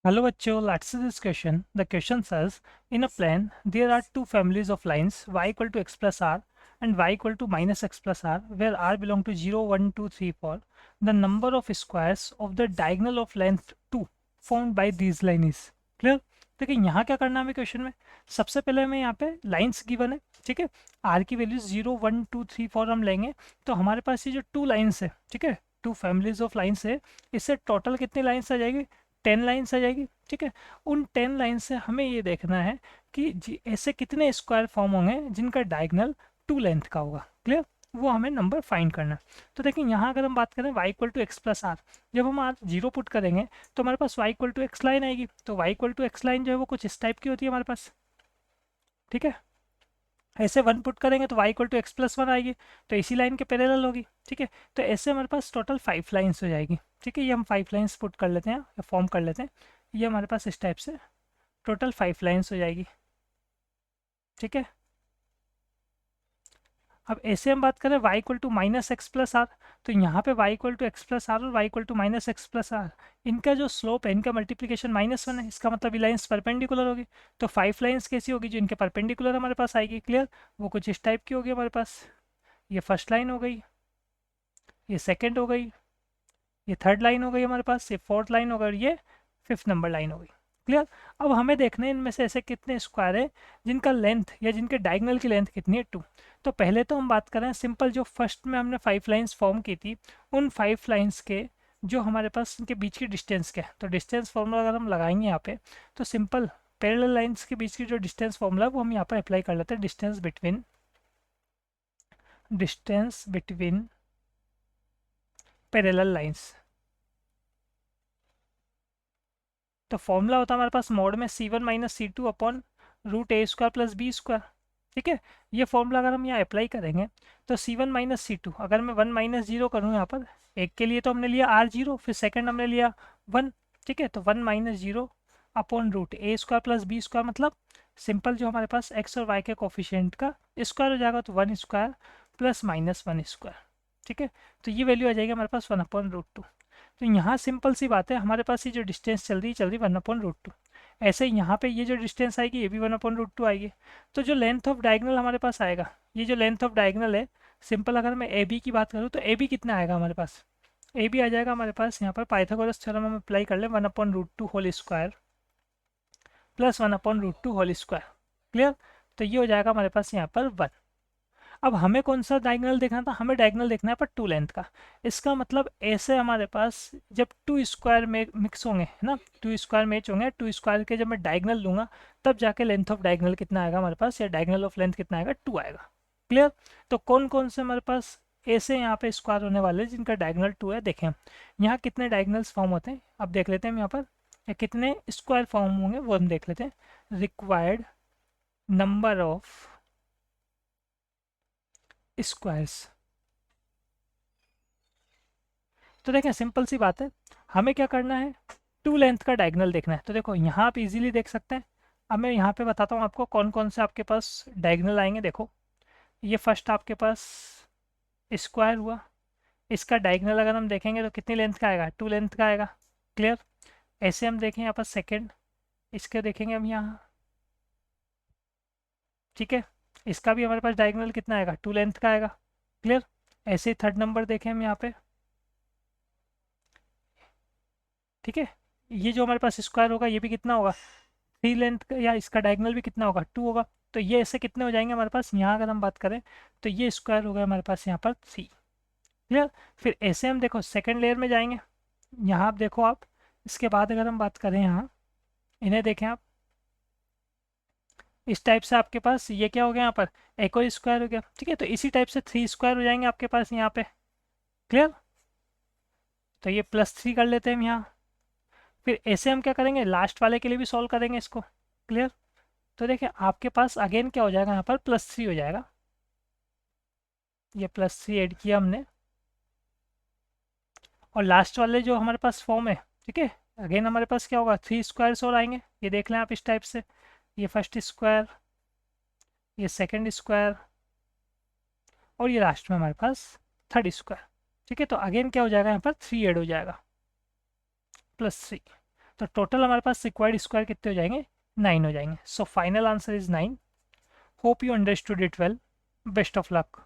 Hello bachcho, let's see this question. The question says, in a plane, there are two families of lines y equal to x plus r and y equal to minus x plus r, where r belong to 0, 1, 2, 3, 4. The number of squares of the diagonal of length 2 formed by these line is. Clear? देखिए यहाँ क्या करना है हमें question में, सबसे पहले हमें यहाँ पे लाइंस गिवन है, ठीक है। आर की वैल्यू 0, 1, 2, 3, 4 हम लेंगे, तो हमारे पास ये जो टू लाइंस है, ठीक है, टू फैमिलीज ऑफ लाइंस है, इससे टोटल कितनी लाइंस आ जाएगी, 10 लाइन्स आ जाएगी, ठीक है। उन 10 लाइन से हमें ये देखना है कि ऐसे कितने स्क्वायर फॉर्म होंगे जिनका डायगनल 2 लेंथ का होगा। क्लियर? वो हमें नंबर फाइंड करना है। तो देखिए यहाँ अगर हम बात करें y equal to X plus R, जब हम आर जीरो पुट करेंगे तो हमारे पास y equal to X line आएगी। तो y equal to X line जो है वो कुछ इस टाइप की होती है हमारे पास, ठीक है। ऐसे वन पुट करेंगे तो y equal to X plus one आएगी, तो इसी लाइन के पैरेलल होगी, ठीक है। तो ऐसे हमारे पास टोटल 5 लाइन्स हो जाएगी, ठीक है। ये हम 5 लाइन्स पुट कर लेते हैं या फॉर्म कर लेते हैं। ये हमारे पास इस टाइप से टोटल 5 लाइन्स हो जाएगी, ठीक है। अब ऐसे हम बात करें y equal to minus X plus R, तो यहाँ पे y equal to X plus R और y equal to minus X plus R, इनका जो स्लोप है, इनका मल्टीप्लिकेशन -1 है। इसका मतलब ये लाइन्स परपेंडिकुलर होगी। तो 5 लाइन्स कैसी होगी, जो इनके परपेंडिकुलर हमारे पास आएगी। क्लियर? वो कुछ इस टाइप की होगी हमारे पास। ये फर्स्ट लाइन हो गई, ये सेकेंड हो गई, ये थर्ड लाइन हो गई हमारे पास, ये फोर्थ लाइन हो गई और ये फिफ्थ नंबर लाइन हो गई। क्लियर? अब हमें देखना है इनमें से ऐसे कितने स्क्वायर है जिनका लेंथ या जिनके डायगोनल की लेंथ कितनी है, 2। तो पहले तो हम बात करें सिंपल, जो फर्स्ट में हमने 5 लाइंस फॉर्म की थी, उन 5 लाइंस के जो हमारे पास इनके बीच की डिस्टेंस क्या है। तो डिस्टेंस फॉर्मूला अगर हम लगाएंगे यहाँ पे, तो सिंपल पैरेलल लाइंस के बीच की जो डिस्टेंस फॉर्मूला है वो हम यहाँ पर अप्लाई कर लेते हैं। Distance between parallel lines. तो फॉर्मूला होता है हमारे पास मोड में C1 minus C2 upon root a square plus b square, ठीक है। ये फॉर्मूला अगर हम यहाँ अप्लाई करेंगे तो C1 माइनस C2, अगर मैं 1 माइनस जीरो करूँ यहाँ पर, एक के लिए तो हमने लिया R0, फिर सेकंड हमने लिया 1, ठीक है। तो 1 minus zero upon root a square plus b square, मतलब सिंपल जो हमारे पास एक्स और वाई के कोफिशिएंट का स्क्वायर हो जाएगा, तो 1 स्क्वायर प्लस माइनस 1 स्क्वायर, ठीक है। तो ये वैल्यू आ जाएगी हमारे पास 1/√2। तो यहाँ सिंपल सी बात है, हमारे पास ये जो डिस्टेंस चल रही 1/√2। ऐसे ही यहाँ पे ये जो डिस्टेंस आएगी ये भी 1/√2 आएगी। तो जो लेंथ ऑफ डायगोनल हमारे पास आएगा, ये जो लेंथ ऑफ डायगोनल है, सिंपल अगर मैं ए बी की बात करूँ तो ए बी कितना आएगा हमारे पास, ए बी आ जाएगा हमारे पास यहाँ पर पाइथागोरस थ्योरम हम अप्लाई कर लें, 1/√2 whole square plus 1/√2 whole square. Clear? तो ये हो जाएगा हमारे पास यहाँ पर 1। अब हमें कौन सा डायगोनल देखना था, हमें डायगोनल देखना है पर 2 लेंथ का। इसका मतलब ऐसे हमारे पास जब 2 स्क्वायर में मिक्स होंगे, है ना, 2 स्क्वायर मैच होंगे, 2 स्क्वायर के जब मैं डायगोनल लूँगा तब जाके लेंथ ऑफ डायगोनल कितना आएगा हमारे पास, या डायगोनल ऑफ लेंथ कितना आएगा, 2 आएगा। क्लियर? तो कौन कौन से हमारे पास ऐसे यहाँ पे स्क्वायर होने वाले हैं जिनका डायगोनल 2 है। देखें यहाँ कितने डायगोनल्स फॉर्म होते हैं, अब देख लेते हैं हम यहाँ पर, या कितने स्क्वायर फॉर्म होंगे वो हम देख लेते हैं। Required number of squares. तो देखें सिंपल सी बात है, हमें क्या करना है, 2 लेंथ का डायगोनल देखना है। तो देखो यहाँ आप इजीली देख सकते हैं। अब मैं यहाँ पे बताता हूँ आपको कौन कौन से आपके पास डायगोनल आएंगे। देखो ये फर्स्ट आपके पास स्क्वायर हुआ, इसका डायगोनल अगर हम देखेंगे तो कितनी लेंथ का आएगा, 2 लेंथ का आएगा। क्लियर? ऐसे हम देखें यहाँ पर सेकेंड, इसके देखेंगे हम यहाँ, ठीक है, इसका भी हमारे पास डायगोनल कितना आएगा, 2 लेंथ का आएगा। क्लियर? ऐसे ही थर्ड नंबर देखें हम यहाँ पे, ठीक है, ये जो हमारे पास स्क्वायर होगा ये भी कितना होगा, 3 लेंथ का, या इसका डायगोनल भी कितना होगा, 2 होगा। तो ये ऐसे कितने हो जाएंगे हमारे पास, यहाँ अगर हम बात करें तो ये स्क्वायर हो गया हमारे पास यहाँ पर 3। क्लियर? फिर ऐसे हम देखो सेकेंड लेयर में जाएंगे, यहाँ आप देखो आप, इसके बाद अगर हम बात करें यहाँ, इन्हें देखें आप, इस टाइप से आपके पास ये क्या हो गया यहाँ पर, एक और स्क्वायर हो गया, ठीक है। तो इसी टाइप से 3 स्क्वायर हो जाएंगे आपके पास यहाँ पे। क्लियर? तो ये +3 कर लेते हैं हम यहाँ। फिर ऐसे हम क्या करेंगे, लास्ट वाले के लिए भी सॉल्व करेंगे इसको। क्लियर? तो देखिए आपके पास अगेन क्या हो जाएगा यहाँ पर, +3 हो जाएगा। ये +3 ऐड किया हमने, और लास्ट वाले जो हमारे पास फॉर्म है, ठीक है, अगेन हमारे पास क्या होगा, 3 स्क्वायर्स और आएंगे। ये देख लें आप इस टाइप से, ये फर्स्ट स्क्वायर, ये सेकंड स्क्वायर, और ये लास्ट में हमारे पास थर्ड स्क्वायर। ठीक है, तो अगेन क्या हो जाएगा यहाँ पर, 3 ऐड हो जाएगा, +3। तो टोटल हमारे पास रिक्वायर्ड स्क्वायर कितने हो जाएंगे, 9 हो जाएंगे. So final answer is 9. Hope you understood it well. Best of luck.